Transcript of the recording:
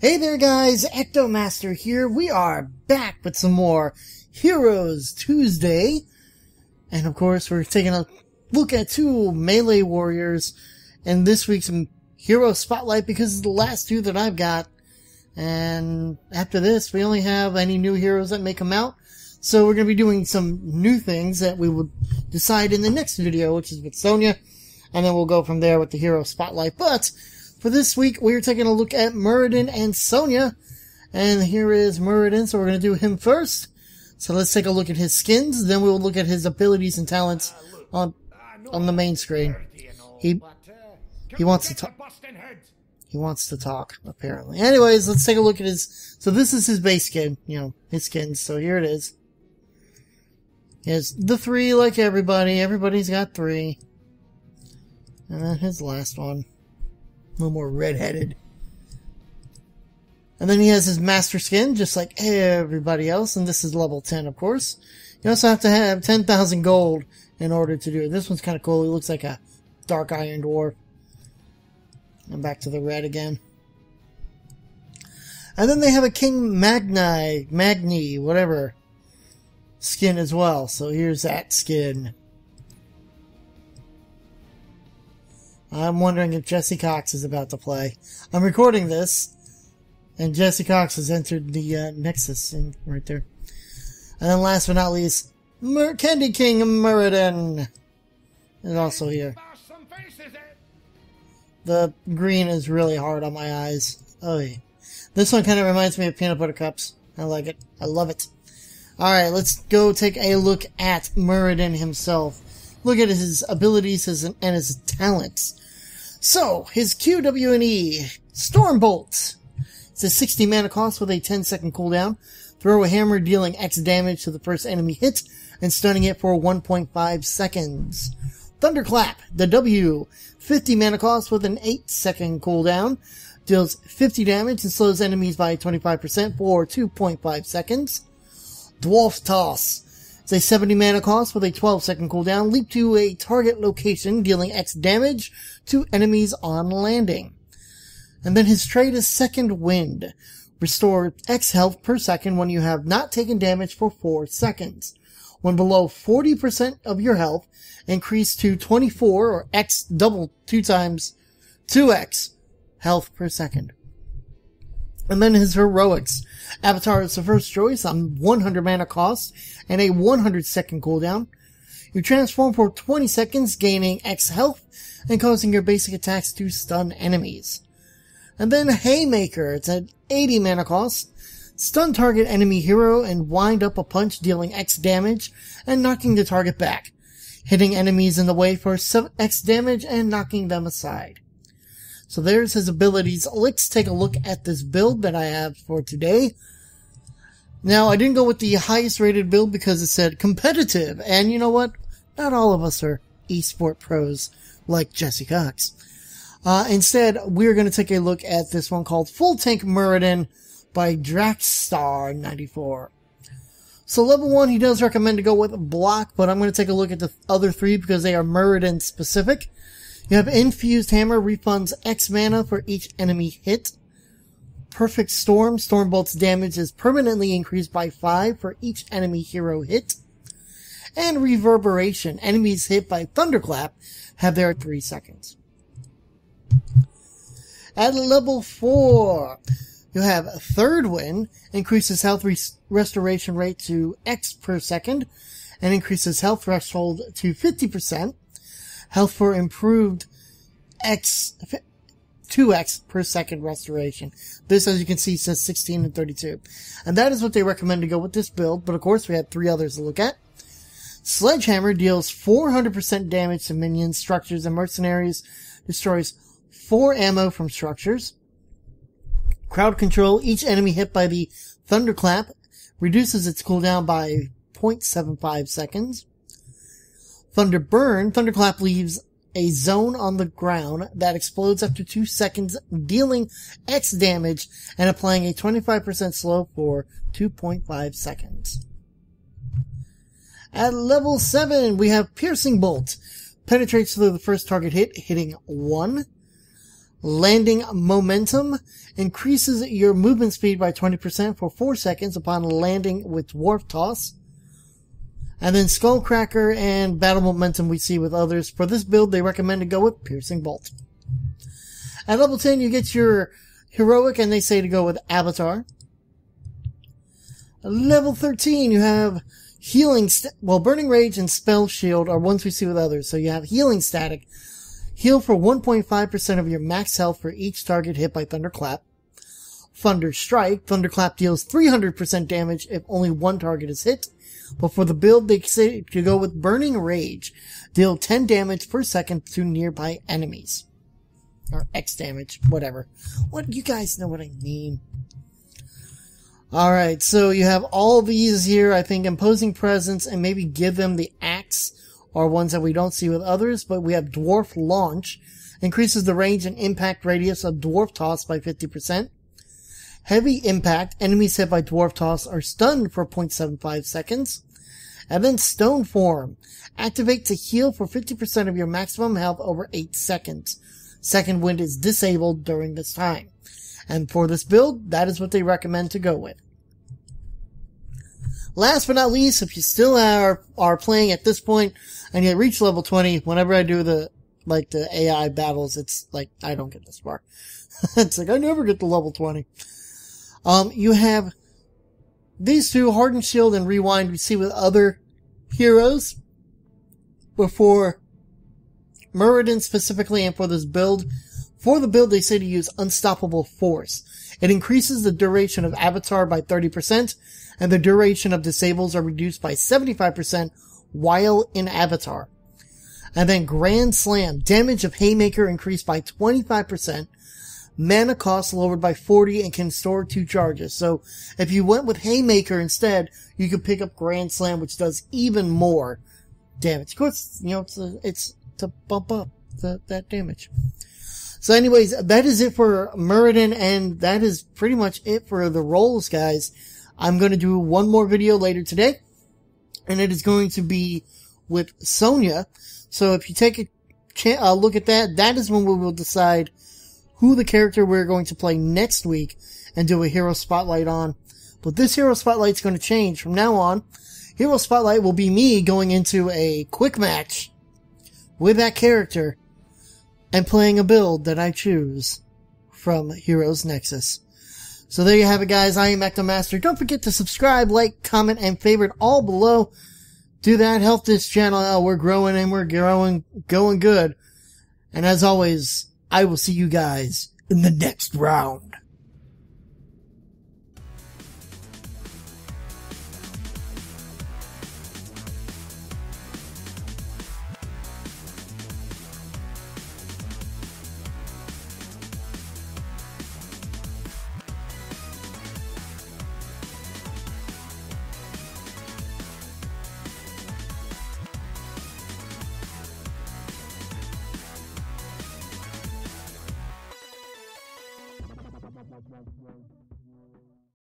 Hey there guys, EctoMaster here. We are back with some more Heroes Tuesday. And of course we're taking a look at two melee warriors in this week's Hero Spotlight because it's the last two that I've got. And after this we only have any new heroes that may come out. So we're going to be doing some new things that we will decide in the next video, which is with Sonya. And then we'll go from there with the Hero Spotlight. But for this week, we're taking a look at Muradin and Sonya. And here is Muradin, so we're going to do him first. So let's take a look at his skins, then we'll look at his abilities and talents on the main screen. He wants to talk. He wants to talk, apparently. Anyways, let's take a look at his... So this is his base skin, his skins. So here it is. He has the 3 like everybody. Everybody's got 3. And then his last one. A little more red-headed. And then he has his master skin, just like everybody else, and this is level 10, of course. You also have to have 10,000 gold in order to do it. This one's kind of cool. He looks like a dark iron dwarf. And back to the red again. And then they have a King Magni, whatever, skin as well. So here's that skin. I'm wondering if Jesse Cox is about to play. I'm recording this, and Jesse Cox has entered the Nexus thing right there. And then last but not least, Candy King Muradin is also here. The green is really hard on my eyes. Oh yeah. This one kind of reminds me of peanut butter cups. I like it. I love it. Alright, let's go take a look at Muradin himself. Look at his abilities and his talents. So, his Q, W, and E. Stormbolt. It's a 60 mana cost with a 10-second cooldown. Throw a hammer dealing X damage to the first enemy hit and stunning it for 1.5 seconds. Thunderclap. The W. 50 mana cost with an 8-second cooldown. Deals 50 damage and slows enemies by 25% for 2.5 seconds. Dwarf Toss. It's a 70 mana cost with a 12-second cooldown. Leap to a target location, dealing X damage to enemies on landing. And then his trait is Second Wind. Restore X health per second when you have not taken damage for 4 seconds. When below 40% of your health, increase to 24 or X double 2x health per second. And then his Heroics. Avatar is the first choice on 100 mana cost and a 100-second cooldown. You transform for 20 seconds, gaining X health and causing your basic attacks to stun enemies. And then Haymaker. It's an 80 mana cost. Stun target enemy hero and wind up a punch, dealing X damage and knocking the target back. Hitting enemies in the way for X damage and knocking them aside. So there's his abilities. Let's take a look at this build that I have for today. Now, I didn't go with the highest rated build because it said competitive. And you know what? Not all of us are esport pros like Jesse Cox. Instead, we're going to take a look at this one called Full Tank Muradin by Draxstar94. So level 1, he does recommend to go with block, but I'm going to take a look at the other 3 because they are Muradin specific. You have Infused Hammer, refunds X mana for each enemy hit. Perfect Storm, Stormbolt's damage is permanently increased by 5 for each enemy hero hit. And Reverberation, enemies hit by Thunderclap have their 3 seconds. At level 4, you have Third Wind, increases health restoration rate to X per second, and increases health threshold to 50%. Health for improved 2x per second restoration. This, as you can see, says 16 and 32. And that is what they recommend to go with this build, but of course we had 3 others to look at. Sledgehammer deals 400% damage to minions, structures, and mercenaries. Destroys 4 ammo from structures. Crowd control, each enemy hit by the Thunderclap reduces its cooldown by 0.75 seconds. Thunder Burn, Thunderclap leaves a zone on the ground that explodes after 2 seconds, dealing X damage and applying a 25% slow for 2.5 seconds. At level 7, we have Piercing Bolt. Penetrates through the first target hit, hitting 1. Landing momentum increases your movement speed by 20% for 4 seconds upon landing with dwarf toss. And then Skullcracker and battle momentum we see with others. For this build, they recommend to go with Piercing Bolt. At level 10, you get your heroic, and they say to go with Avatar. At level 13, you have healing, Burning Rage and Spell Shield are ones we see with others. So you have Healing Static. Heal for 1.5% of your max health for each target hit by Thunderclap. Thunder Strike. Thunderclap deals 300% damage if only one target is hit. But for the build, they say to go with Burning Rage. Deal 10 damage per second to nearby enemies. Or X damage, whatever. You guys know what I mean. Alright, so you have all these here. I think Imposing Presence and maybe Give Them the Axe are ones that we don't see with others. But we have Dwarf Launch. Increases the range and impact radius of Dwarf Toss by 50%. Heavy Impact. Enemies hit by Dwarf Toss are stunned for 0.75 seconds. And then Stone Form. Activate to heal for 50% of your maximum health over 8 seconds. Second Wind is disabled during this time. And for this build, that is what they recommend to go with. Last but not least, if you still are playing at this point and you reach level 20, whenever I do the AI battles, it's like, I don't get this far. It's like, I never get to level 20. You have these two, Hardened Shield and Rewind, we see with other heroes. Before Muradin specifically, and for this build, they say to use Unstoppable Force. It increases the duration of Avatar by 30%, and the duration of Disables are reduced by 75% while in Avatar. And then Grand Slam. Damage of Haymaker increased by 25%. Mana cost lowered by 40 and can store 2 charges. So if you went with Haymaker instead, you could pick up Grand Slam, which does even more damage. Of course, it's to bump up that damage. So anyways, that is it for Muradin, and that is pretty much it for the roles, guys. I'm going to do one more video later today, and it is going to be with Sonya. So if you take a look at that, that is when we will decide who the character we're going to play next week and do a Hero Spotlight on. But this Hero Spotlight is going to change. From now on, Hero Spotlight will be me going into a quick match with that character and playing a build that I choose from Heroes Nexus. So there you have it, guys. I am EctoMaster. Don't forget to subscribe, like, comment, and favorite all below. Do that. Help this channel out. We're growing and we're going good. And as always, I will see you guys in the next round. Right.